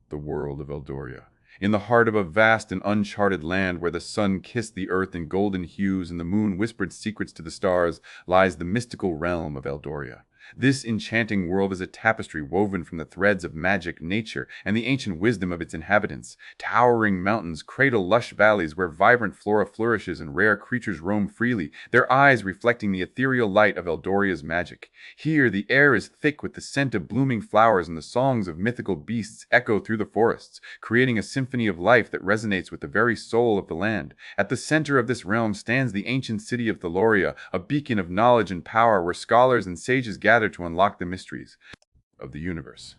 the world of Eldoria. In the heart of a vast and uncharted land where the sun kissed the earth in golden hues and the moon whispered secrets to the stars, lies the mystical realm of Eldoria. This enchanting world is a tapestry woven from the threads of magic, nature, and the ancient wisdom of its inhabitants. Towering mountains cradle lush valleys where vibrant flora flourishes and rare creatures roam freely, their eyes reflecting the ethereal light of Eldoria's magic. Here, the air is thick with the scent of blooming flowers and the songs of mythical beasts echo through the forests, creating a symphony of life that resonates with the very soul of the land. At the center of this realm stands the ancient city of Theloria, a beacon of knowledge and power where scholars and sages gather to unlock the mysteries of the universe.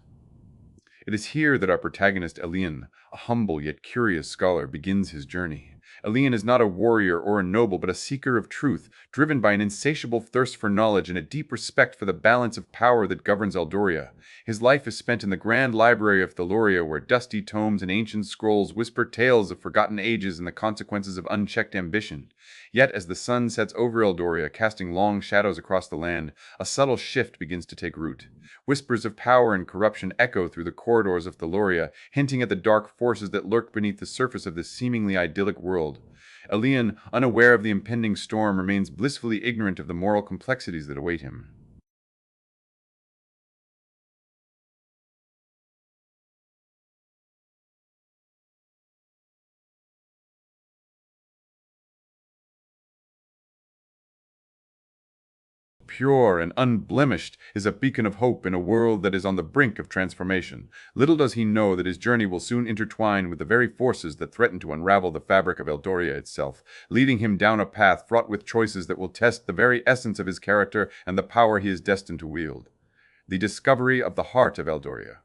It is here that our protagonist Elion, a humble yet curious scholar, begins his journey. Elion is not a warrior or a noble, but a seeker of truth, driven by an insatiable thirst for knowledge and a deep respect for the balance of power that governs Eldoria. His life is spent in the grand library of Theloria, where dusty tomes and ancient scrolls whisper tales of forgotten ages and the consequences of unchecked ambition. Yet, as the sun sets over Eldoria, casting long shadows across the land, a subtle shift begins to take root. Whispers of power and corruption echo through the corridors of Theloria, hinting at the dark forces that lurk beneath the surface of this seemingly idyllic world. Elion, unaware of the impending storm, remains blissfully ignorant of the moral complexities that await him. Pure and unblemished, is a beacon of hope in a world that is on the brink of transformation. Little does he know that his journey will soon intertwine with the very forces that threaten to unravel the fabric of Eldoria itself, leading him down a path fraught with choices that will test the very essence of his character and the power he is destined to wield. The discovery of the heart of Eldoria.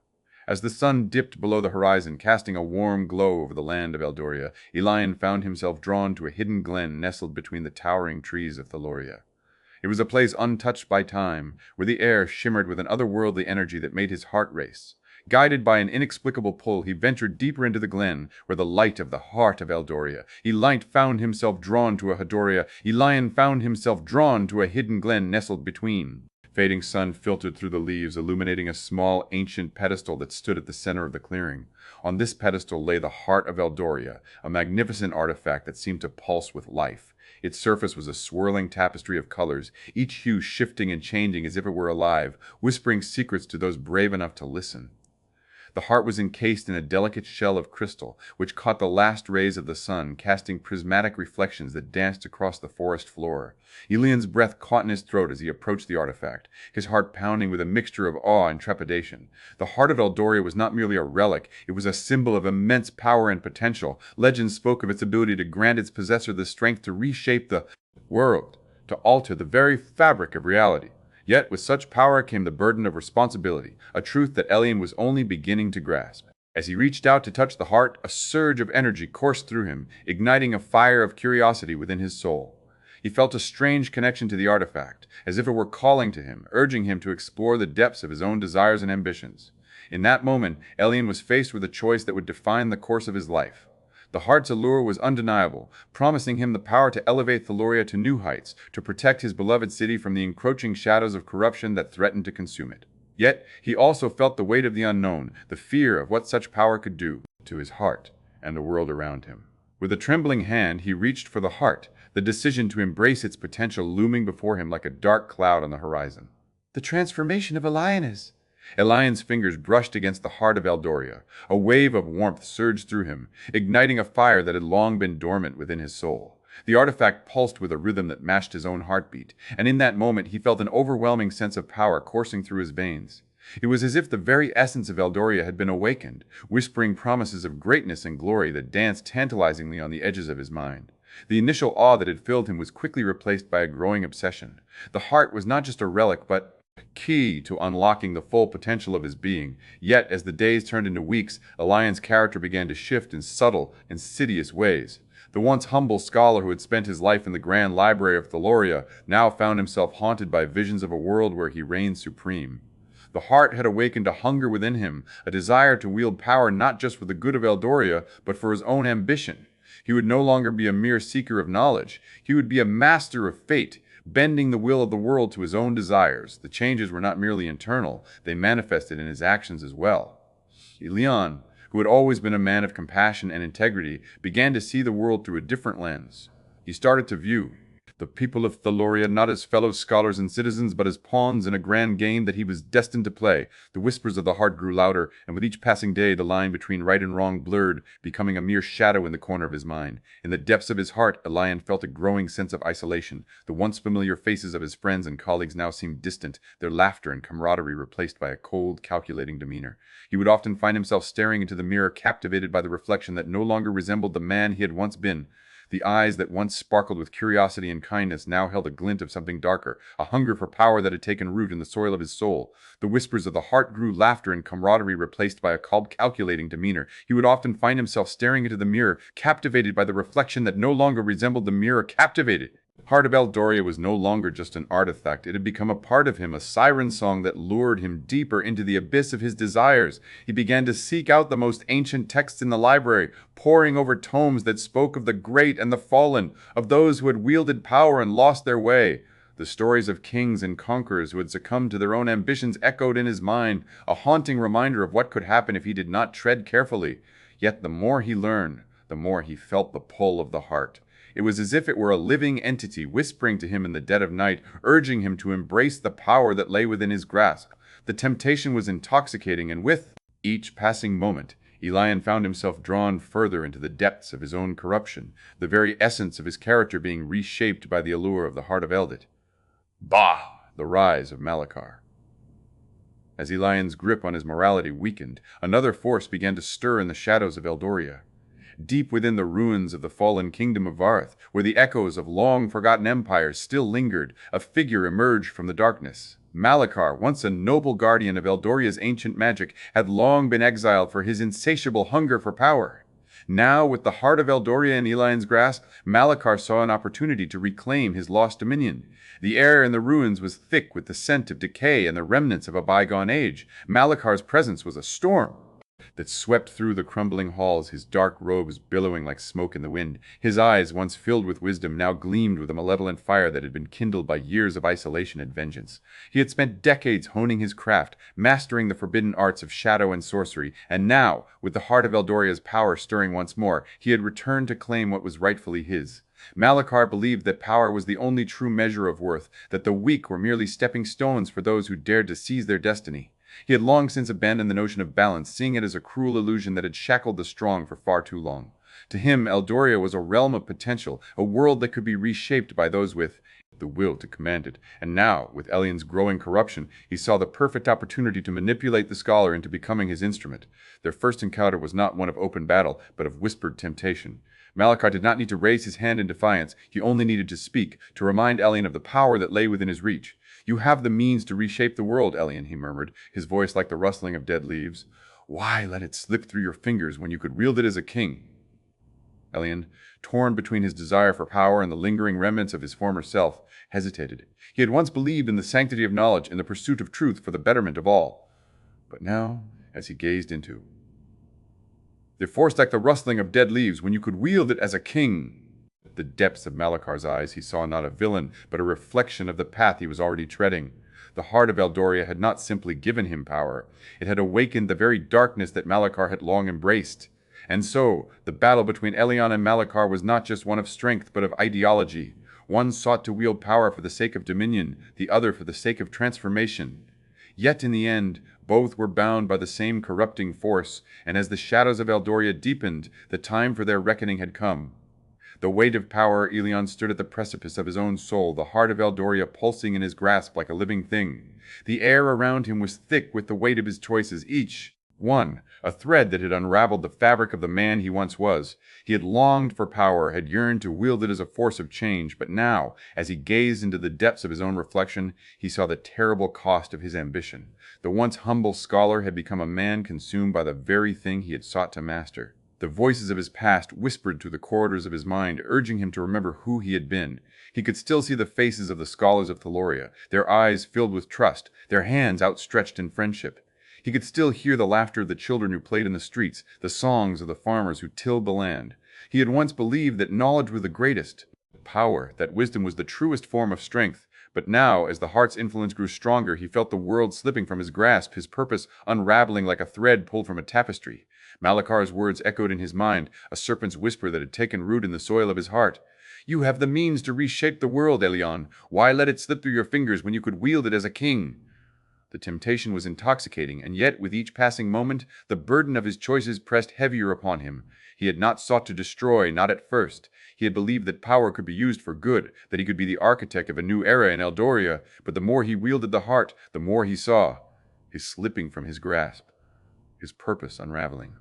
As the sun dipped below the horizon, casting a warm glow over the land of Eldoria, Elion found himself drawn to a hidden glen nestled between the towering trees of Theloria. It was a place untouched by time, where the air shimmered with an otherworldly energy that made his heart race. Guided by an inexplicable pull, he ventured deeper into the glen, where the light of the heart of Eldoria. Elion found himself drawn to a hidden glen nestled between. Fading sun filtered through the leaves, illuminating a small, ancient pedestal that stood at the center of the clearing. On this pedestal lay the heart of Eldoria, a magnificent artifact that seemed to pulse with life. Its surface was a swirling tapestry of colors, each hue shifting and changing as if it were alive, whispering secrets to those brave enough to listen. The heart was encased in a delicate shell of crystal, which caught the last rays of the sun, casting prismatic reflections that danced across the forest floor. Elion's breath caught in his throat as he approached the artifact, his heart pounding with a mixture of awe and trepidation. The heart of Eldoria was not merely a relic, it was a symbol of immense power and potential. Legends spoke of its ability to grant its possessor the strength to reshape the world, to alter the very fabric of reality. Yet with such power came the burden of responsibility, a truth that Elion was only beginning to grasp. As he reached out to touch the heart, a surge of energy coursed through him, igniting a fire of curiosity within his soul. He felt a strange connection to the artifact, as if it were calling to him, urging him to explore the depths of his own desires and ambitions. In that moment, Elion was faced with a choice that would define the course of his life. The heart's allure was undeniable, promising him the power to elevate Theloria to new heights, to protect his beloved city from the encroaching shadows of corruption that threatened to consume it. Yet, he also felt the weight of the unknown, the fear of what such power could do to his heart and the world around him. With a trembling hand, he reached for the heart, the decision to embrace its potential looming before him like a dark cloud on the horizon. The transformation of Elion. Elion's fingers brushed against the heart of Eldoria. A wave of warmth surged through him, igniting a fire that had long been dormant within his soul. The artifact pulsed with a rhythm that matched his own heartbeat, and in that moment he felt an overwhelming sense of power coursing through his veins. It was as if the very essence of Eldoria had been awakened, whispering promises of greatness and glory that danced tantalizingly on the edges of his mind. The initial awe that had filled him was quickly replaced by a growing obsession. The heart was not just a relic, but key to unlocking the full potential of his being. Yet, as the days turned into weeks, Elion's character began to shift in subtle, insidious ways. The once humble scholar who had spent his life in the grand library of Theloria now found himself haunted by visions of a world where he reigned supreme. The heart had awakened a hunger within him, a desire to wield power not just for the good of Eldoria, but for his own ambition. He would no longer be a mere seeker of knowledge. He would be a master of fate, bending the will of the world to his own desires. The changes were not merely internal, they manifested in his actions as well. Elion, who had always been a man of compassion and integrity, began to see the world through a different lens. He started to view the people of Theloria not as fellow scholars and citizens, but as pawns in a grand game that he was destined to play. The whispers of the heart grew louder, and with each passing day the line between right and wrong blurred, becoming a mere shadow in the corner of his mind. In the depths of his heart, Elion felt a growing sense of isolation. The once familiar faces of his friends and colleagues now seemed distant, their laughter and camaraderie replaced by a cold, calculating demeanor. He would often find himself staring into the mirror, captivated by the reflection that no longer resembled the man he had once been. The eyes that once sparkled with curiosity and kindness now held a glint of something darker, a hunger for power that had taken root in the soil of his soul. The whispers of the heart grew laughter and camaraderie replaced by a cold, calculating demeanor. He would often find himself staring into the mirror, captivated by the reflection that no longer resembled the mirror, captivated. Heart of Eldoria was no longer just an artifact. It had become a part of him, a siren song that lured him deeper into the abyss of his desires. He began to seek out the most ancient texts in the library, poring over tomes that spoke of the great and the fallen, of those who had wielded power and lost their way. The stories of kings and conquerors who had succumbed to their own ambitions echoed in his mind, a haunting reminder of what could happen if he did not tread carefully. Yet the more he learned, the more he felt the pull of the heart. It was as if it were a living entity whispering to him in the dead of night, urging him to embrace the power that lay within his grasp. The temptation was intoxicating, and with each passing moment, Elion found himself drawn further into the depths of his own corruption, the very essence of his character being reshaped by the allure of the Heart of Eldoria. Bah! The Rise of Malakar. As Elion's grip on his morality weakened, another force began to stir in the shadows of Eldoria. Deep within the ruins of the fallen kingdom of Vareth, where the echoes of long-forgotten empires still lingered, a figure emerged from the darkness. Malakar, once a noble guardian of Eldoria's ancient magic, had long been exiled for his insatiable hunger for power. Now, with the Heart of Eldoria in Elion's grasp, Malakar saw an opportunity to reclaim his lost dominion. The air in the ruins was thick with the scent of decay and the remnants of a bygone age. Malakar's presence was a storm that swept through the crumbling halls, his dark robes billowing like smoke in the wind. His eyes, once filled with wisdom, now gleamed with a malevolent fire that had been kindled by years of isolation and vengeance. He had spent decades honing his craft, mastering the forbidden arts of shadow and sorcery, and now, with the Heart of Eldoria's power stirring once more, he had returned to claim what was rightfully his. Malakar believed that power was the only true measure of worth, that the weak were merely stepping stones for those who dared to seize their destiny. He had long since abandoned the notion of balance, seeing it as a cruel illusion that had shackled the strong for far too long. To him, Eldoria was a realm of potential, a world that could be reshaped by those with the will to command it. And now, with Elion's growing corruption, he saw the perfect opportunity to manipulate the scholar into becoming his instrument. Their first encounter was not one of open battle, but of whispered temptation. Malakar did not need to raise his hand in defiance. He only needed to speak, to remind Elion of the power that lay within his reach. "You have the means to reshape the world, Elion," he murmured, his voice like the rustling of dead leaves. "Why let it slip through your fingers when you could wield it as a king?" Elion, torn between his desire for power and the lingering remnants of his former self, hesitated. He had once believed in the sanctity of knowledge, in the pursuit of truth for the betterment of all. But now, as he gazed into the force like the rustling of dead leaves when you could wield it as a king. The depths of Malakar's eyes, he saw not a villain, but a reflection of the path he was already treading. The Heart of Eldoria had not simply given him power. It had awakened the very darkness that Malakar had long embraced. And so, the battle between Elion and Malakar was not just one of strength, but of ideology. One sought to wield power for the sake of dominion, the other for the sake of transformation. Yet in the end, both were bound by the same corrupting force, and as the shadows of Eldoria deepened, the time for their reckoning had come. The weight of power, Elion stood at the precipice of his own soul, the Heart of Eldoria pulsing in his grasp like a living thing. The air around him was thick with the weight of his choices, each one a thread that had unraveled the fabric of the man he once was. He had longed for power, had yearned to wield it as a force of change, but now, as he gazed into the depths of his own reflection, he saw the terrible cost of his ambition. The once humble scholar had become a man consumed by the very thing he had sought to master. The voices of his past whispered through the corridors of his mind, urging him to remember who he had been. He could still see the faces of the scholars of Theloria, their eyes filled with trust, their hands outstretched in friendship. He could still hear the laughter of the children who played in the streets, the songs of the farmers who tilled the land. He had once believed that knowledge was the greatest power, that wisdom was the truest form of strength, But now, as the heart's influence grew stronger, he felt the world slipping from his grasp, his purpose unraveling like a thread pulled from a tapestry. Malakar's words echoed in his mind, a serpent's whisper that had taken root in the soil of his heart. "You have the means to reshape the world, Elion. Why let it slip through your fingers when you could wield it as a king?" The temptation was intoxicating, and yet, with each passing moment, the burden of his choices pressed heavier upon him. He had not sought to destroy, not at first. He had believed that power could be used for good, that he could be the architect of a new era in Eldoria, but the more he wielded the heart, the more he saw his slipping from his grasp, his purpose unraveling.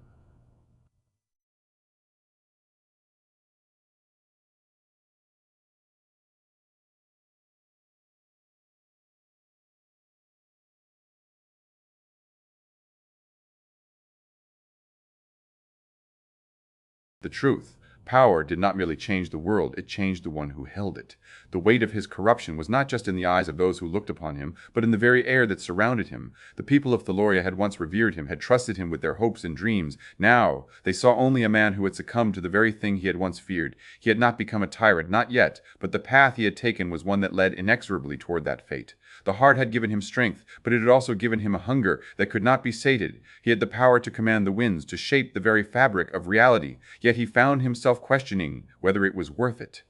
The truth. Power did not merely change the world, it changed the one who held it. The weight of his corruption was not just in the eyes of those who looked upon him, but in the very air that surrounded him. The people of Thaloria had once revered him, had trusted him with their hopes and dreams. Now, they saw only a man who had succumbed to the very thing he had once feared. He had not become a tyrant, not yet, but the path he had taken was one that led inexorably toward that fate. The heart had given him strength, but it had also given him a hunger that could not be sated. He had the power to command the winds, to shape the very fabric of reality, yet he found himself questioning whether it was worth it.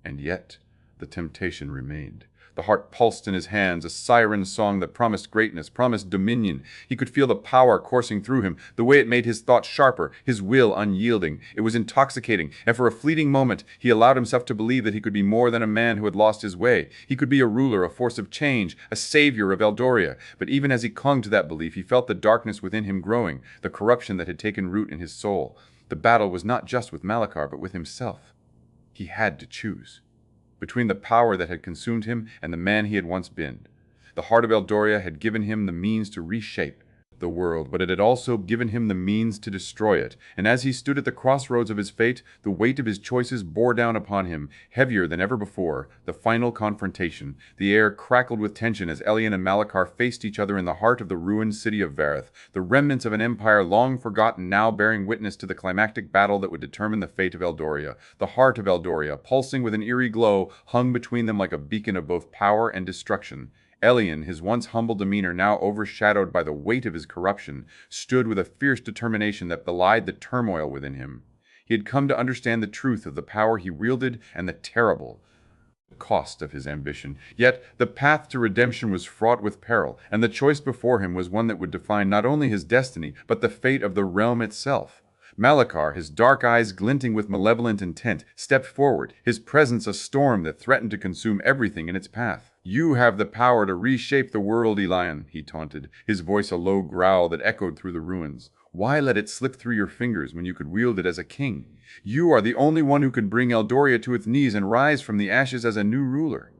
And yet, the temptation remained. The heart pulsed in his hands, a siren song that promised greatness, promised dominion. He could feel the power coursing through him, the way it made his thoughts sharper, his will unyielding. It was intoxicating, and for a fleeting moment he allowed himself to believe that he could be more than a man who had lost his way. He could be a ruler, a force of change, a savior of Eldoria. But even as he clung to that belief, he felt the darkness within him growing, the corruption that had taken root in his soul. The battle was not just with Malakar, but with himself. He had to choose between the power that had consumed him and the man he had once been. The Heart of Eldoria had given him the means to reshape the world, but it had also given him the means to destroy it. And as he stood at the crossroads of his fate, the weight of his choices bore down upon him, heavier than ever before. The final confrontation. The air crackled with tension as Elion and Malakar faced each other in the heart of the ruined city of Vareth, the remnants of an empire long forgotten now bearing witness to the climactic battle that would determine the fate of Eldoria. The Heart of Eldoria, pulsing with an eerie glow, hung between them like a beacon of both power and destruction. Elion, his once humble demeanor now overshadowed by the weight of his corruption, stood with a fierce determination that belied the turmoil within him. He had come to understand the truth of the power he wielded and the terrible cost of his ambition. Yet the path to redemption was fraught with peril, and the choice before him was one that would define not only his destiny, but the fate of the realm itself. Malakar, his dark eyes glinting with malevolent intent, stepped forward, his presence a storm that threatened to consume everything in its path. "You have the power to reshape the world, Elion," he taunted, his voice a low growl that echoed through the ruins. "Why let it slip through your fingers when you could wield it as a king? You are the only one who can bring Eldoria to its knees and rise from the ashes as a new ruler."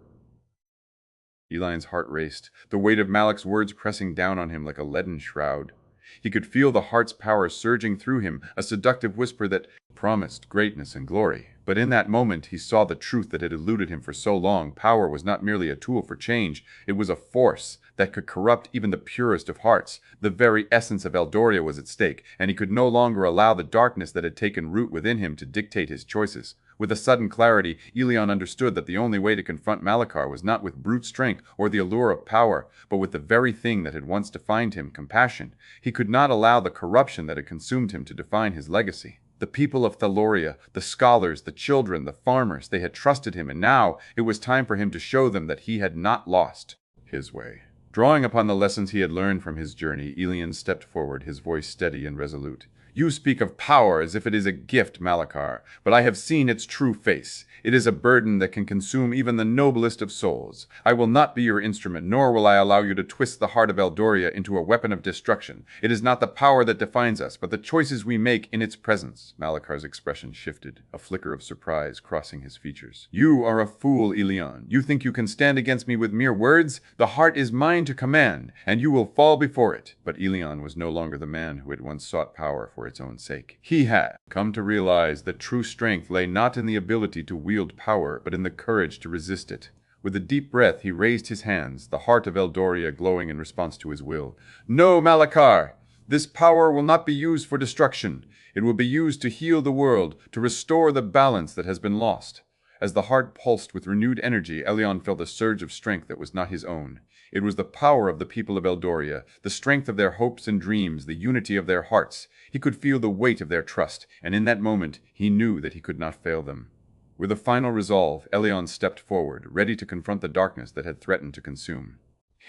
Elion's heart raced, the weight of Malak's words pressing down on him like a leaden shroud. He could feel the heart's power surging through him, a seductive whisper that promised greatness and glory. But in that moment he saw the truth that had eluded him for so long. Power was not merely a tool for change, it was a force that could corrupt even the purest of hearts. The very essence of Eldoria was at stake, and he could no longer allow the darkness that had taken root within him to dictate his choices. With a sudden clarity, Elion understood that the only way to confront Malakar was not with brute strength or the allure of power, but with the very thing that had once defined him, compassion. He could not allow the corruption that had consumed him to define his legacy. The people of Thaloria, the scholars, the children, the farmers, they had trusted him, and now it was time for him to show them that he had not lost his way. Drawing upon the lessons he had learned from his journey, Elion stepped forward, his voice steady and resolute. "You speak of power as if it is a gift, Malakar, but I have seen its true face. It is a burden that can consume even the noblest of souls. I will not be your instrument, nor will I allow you to twist the heart of Eldoria into a weapon of destruction. It is not the power that defines us, but the choices we make in its presence." Malakar's expression shifted, a flicker of surprise crossing his features. "You are a fool, Elion. You think you can stand against me with mere words? The heart is mine to command, and you will fall before it." But Elion was no longer the man who had once sought power for its own sake. He had come to realize that true strength lay not in the ability to wield power, but in the courage to resist it. With a deep breath, he raised his hands, the heart of Eldoria glowing in response to his will. "No, Malakar! This power will not be used for destruction. It will be used to heal the world, to restore the balance that has been lost." As the heart pulsed with renewed energy, Elion felt a surge of strength that was not his own. It was the power of the people of Eldoria, the strength of their hopes and dreams, the unity of their hearts. He could feel the weight of their trust, and in that moment he knew that he could not fail them. With a final resolve, Elion stepped forward, ready to confront the darkness that had threatened to consume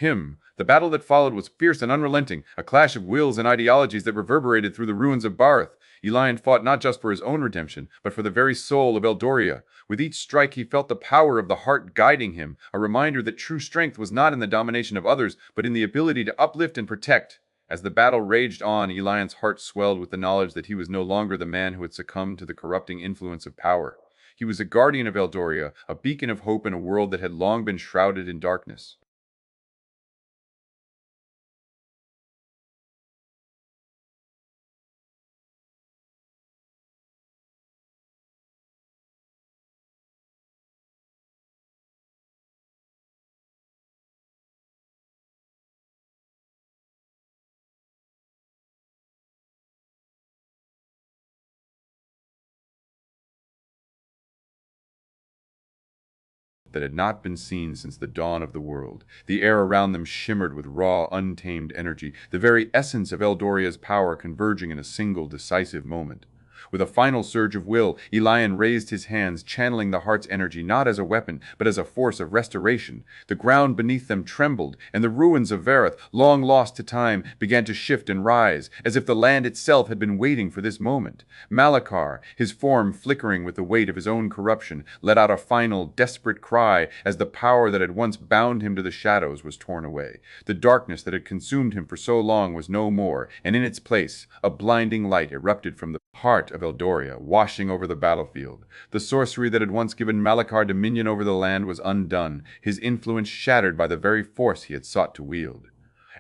him. The battle that followed was fierce and unrelenting, a clash of wills and ideologies that reverberated through the ruins of Vareth. Elion fought not just for his own redemption, but for the very soul of Eldoria. With each strike he felt the power of the heart guiding him, a reminder that true strength was not in the domination of others, but in the ability to uplift and protect. As the battle raged on, Elion's heart swelled with the knowledge that he was no longer the man who had succumbed to the corrupting influence of power. He was a guardian of Eldoria, a beacon of hope in a world that had long been shrouded in darkness. That had not been seen since the dawn of the world. The air around them shimmered with raw, untamed energy, the very essence of Eldoria's power converging in a single decisive moment. With a final surge of will, Elion raised his hands, channeling the heart's energy not as a weapon, but as a force of restoration. The ground beneath them trembled, and the ruins of Vareth, long lost to time, began to shift and rise, as if the land itself had been waiting for this moment. Malakar, his form flickering with the weight of his own corruption, let out a final, desperate cry as the power that had once bound him to the shadows was torn away. The darkness that had consumed him for so long was no more, and in its place, a blinding light erupted from the heart of Eldoria, washing over the battlefield. The sorcery that had once given Malakar dominion over the land was undone, his influence shattered by the very force he had sought to wield.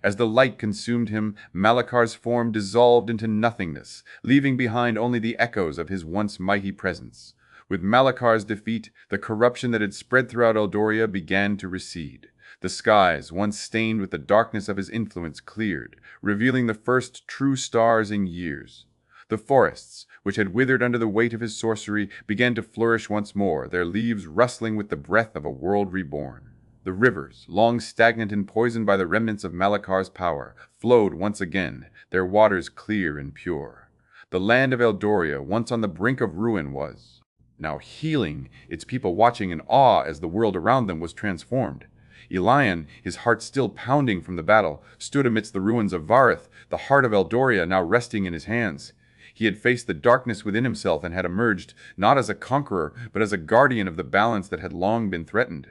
As the light consumed him, Malakar's form dissolved into nothingness, leaving behind only the echoes of his once mighty presence. With Malakar's defeat, the corruption that had spread throughout Eldoria began to recede. The skies, once stained with the darkness of his influence, cleared, revealing the first true stars in years. The forests, which had withered under the weight of his sorcery, began to flourish once more, their leaves rustling with the breath of a world reborn. The rivers, long stagnant and poisoned by the remnants of Malakar's power, flowed once again, their waters clear and pure. The land of Eldoria, once on the brink of ruin, was now healing, its people watching in awe as the world around them was transformed. Elion, his heart still pounding from the battle, stood amidst the ruins of Vareth, the heart of Eldoria now resting in his hands. He had faced the darkness within himself and had emerged, not as a conqueror, but as a guardian of the balance that had long been threatened.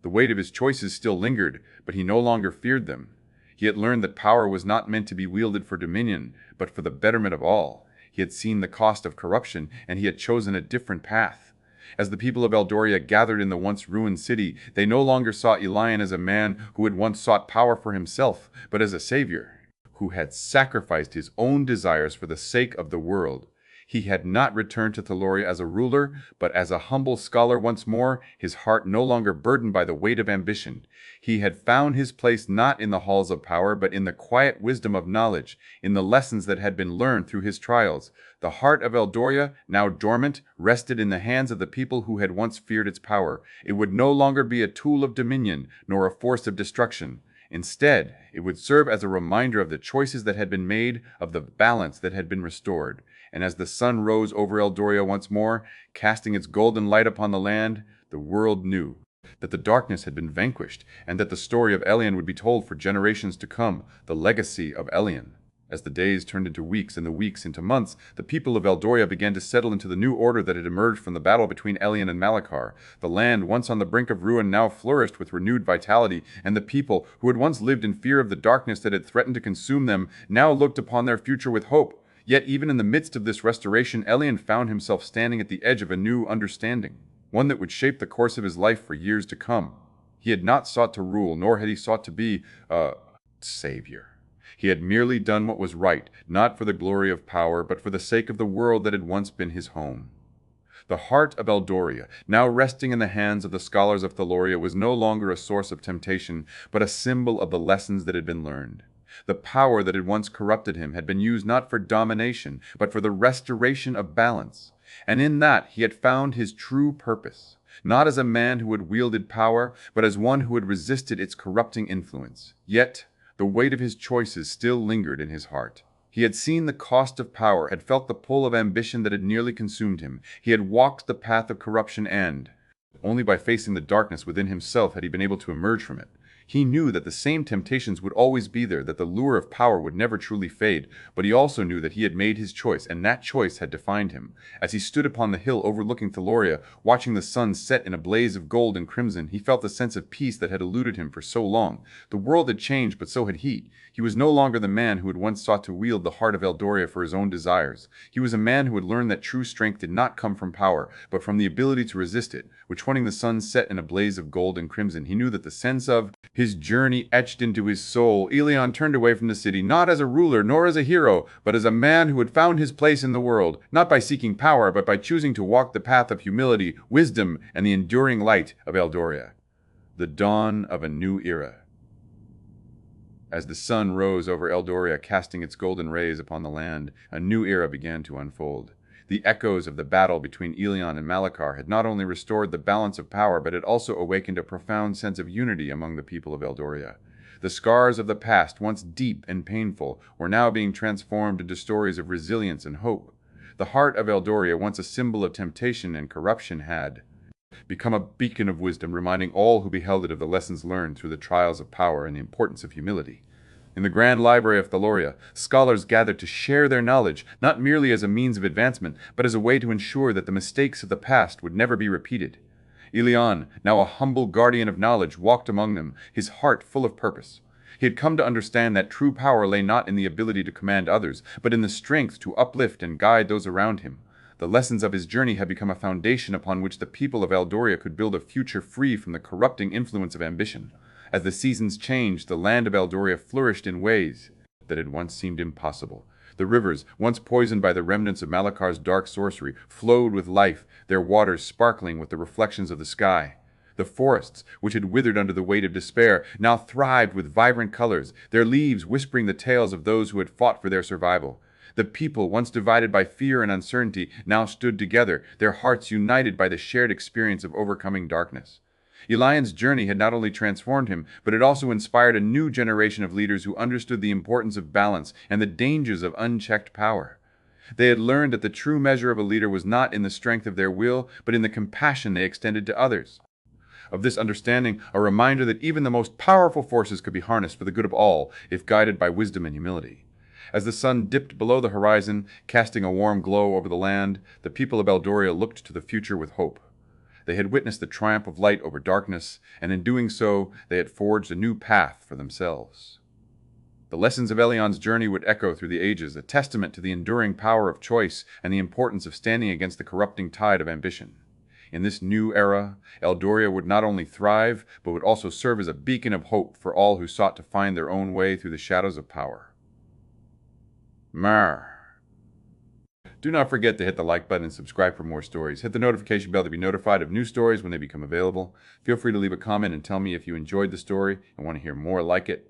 The weight of his choices still lingered, but he no longer feared them. He had learned that power was not meant to be wielded for dominion, but for the betterment of all. He had seen the cost of corruption, and he had chosen a different path. As the people of Eldoria gathered in the once ruined city, they no longer saw Elion as a man who had once sought power for himself, but as a savior who had sacrificed his own desires for the sake of the world. He had not returned to Theloria as a ruler, but as a humble scholar once more, his heart no longer burdened by the weight of ambition. He had found his place not in the halls of power, but in the quiet wisdom of knowledge, in the lessons that had been learned through his trials. The heart of Eldoria, now dormant, rested in the hands of the people who had once feared its power. It would no longer be a tool of dominion, nor a force of destruction. Instead, it would serve as a reminder of the choices that had been made, of the balance that had been restored. And as the sun rose over Eldoria once more, casting its golden light upon the land, the world knew that the darkness had been vanquished, and that the story of Elion would be told for generations to come, the legacy of Elion. As the days turned into weeks and the weeks into months, the people of Eldoria began to settle into the new order that had emerged from the battle between Elion and Malakar. The land, once on the brink of ruin, now flourished with renewed vitality, and the people, who had once lived in fear of the darkness that had threatened to consume them, now looked upon their future with hope. Yet even in the midst of this restoration, Elion found himself standing at the edge of a new understanding, one that would shape the course of his life for years to come. He had not sought to rule, nor had he sought to be a savior. He had merely done what was right, not for the glory of power, but for the sake of the world that had once been his home. The heart of Eldoria, now resting in the hands of the scholars of Theloria, was no longer a source of temptation, but a symbol of the lessons that had been learned. The power that had once corrupted him had been used not for domination, but for the restoration of balance. And in that he had found his true purpose. not as a man who had wielded power, but as one who had resisted its corrupting influence. Yet, the weight of his choices still lingered in his heart. He had seen the cost of power, had felt the pull of ambition that had nearly consumed him. He had walked the path of corruption and, only by facing the darkness within himself had he been able to emerge from it. He knew that the same temptations would always be there, that the lure of power would never truly fade, but he also knew that he had made his choice, and that choice had defined him. As he stood upon the hill overlooking Eldoria, watching the sun set in a blaze of gold and crimson, he felt the sense of peace that had eluded him for so long. The world had changed, but so had he. He was no longer the man who had once sought to wield the heart of Eldoria for his own desires. He was a man who had learned that true strength did not come from power, but from the ability to resist it. Which, when the sun set in a blaze of gold and crimson, he knew that the sense of his journey etched into his soul. Elion turned away from the city, not as a ruler nor as a hero, but as a man who had found his place in the world, not by seeking power, but by choosing to walk the path of humility, wisdom, and the enduring light of Eldoria. The dawn of a new era. As the sun rose over Eldoria, casting its golden rays upon the land, a new era began to unfold. The echoes of the battle between Elion and Malakar had not only restored the balance of power, but had also awakened a profound sense of unity among the people of Eldoria. The scars of the past, once deep and painful, were now being transformed into stories of resilience and hope. The heart of Eldoria, once a symbol of temptation and corruption, had become a beacon of wisdom, reminding all who beheld it of the lessons learned through the trials of power and the importance of humility. In the Grand Library of Eldoria, scholars gathered to share their knowledge, not merely as a means of advancement, but as a way to ensure that the mistakes of the past would never be repeated. Elion, now a humble guardian of knowledge, walked among them, his heart full of purpose. He had come to understand that true power lay not in the ability to command others, but in the strength to uplift and guide those around him. The lessons of his journey had become a foundation upon which the people of Eldoria could build a future free from the corrupting influence of ambition. As the seasons changed, the land of Eldoria flourished in ways that had once seemed impossible. The rivers, once poisoned by the remnants of Malakar's dark sorcery, flowed with life, their waters sparkling with the reflections of the sky. The forests, which had withered under the weight of despair, now thrived with vibrant colors, their leaves whispering the tales of those who had fought for their survival. The people, once divided by fear and uncertainty, now stood together, their hearts united by the shared experience of overcoming darkness. Elion's journey had not only transformed him, but it also inspired a new generation of leaders who understood the importance of balance and the dangers of unchecked power. They had learned that the true measure of a leader was not in the strength of their will, but in the compassion they extended to others. Of this understanding, a reminder that even the most powerful forces could be harnessed for the good of all, if guided by wisdom and humility. As the sun dipped below the horizon, casting a warm glow over the land, the people of Eldoria looked to the future with hope. They had witnessed the triumph of light over darkness, and in doing so, they had forged a new path for themselves. The lessons of Elion's journey would echo through the ages, a testament to the enduring power of choice and the importance of standing against the corrupting tide of ambition. In this new era, Eldoria would not only thrive, but would also serve as a beacon of hope for all who sought to find their own way through the shadows of power. Mar. Do not forget to hit the like button and subscribe for more stories. Hit the notification bell to be notified of new stories when they become available. Feel free to leave a comment and tell me if you enjoyed the story and want to hear more like it.